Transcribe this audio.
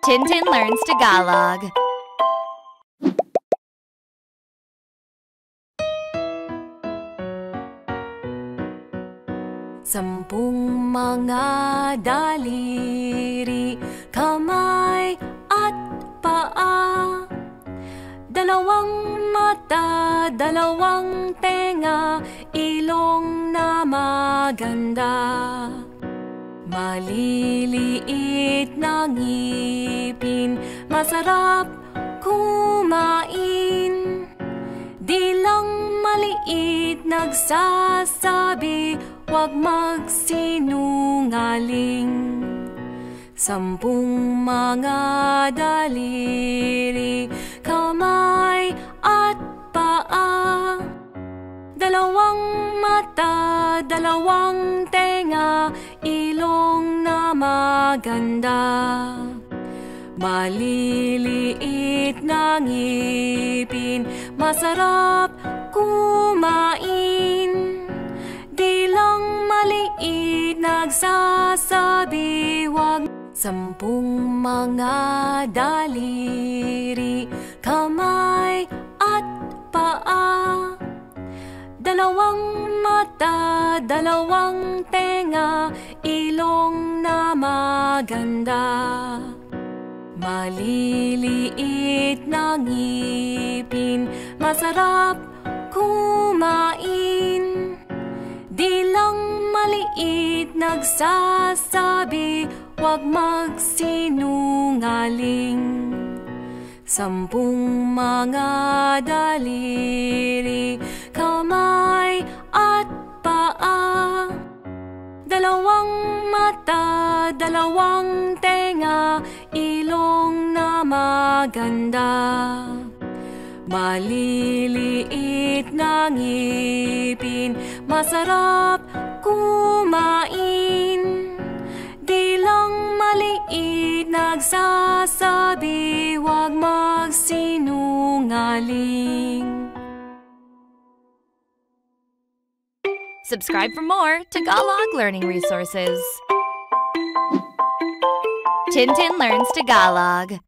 Tintin Learns Tagalog. Sampung mga daliri, kamay at paa. Dalawang mata, dalawang tenga, ilong na maganda. Maliliit na ngipin, masarap kumain. Dilang maliit, nagsasabi, huwag magsinungaling. Sampung mga daliri, kamay at paa. Dalawang mata, dalawang tenga, ilong na maganda. Maliliit na ngipin, masarap kumain. Dilang maliit, nagsasabi, huwag. Sampung mga daliri, kamay at paa. Dalawang mata, dalawang tenga, ilong na maganda. Maliliit na ngipin, masarap kumain. Dilang maliit, nagsasabi, huwag magsinungaling. Sampung mga daliri, kamay at paa. Dalawang mata, dalawang tenga, ilong na maganda. Maliliit na ngipin, masarap kumain. Dilang maliit, nagsasabi, huwag magsinungaling. Subscribe for more Tagalog learning resources. Tintin Learns Tagalog.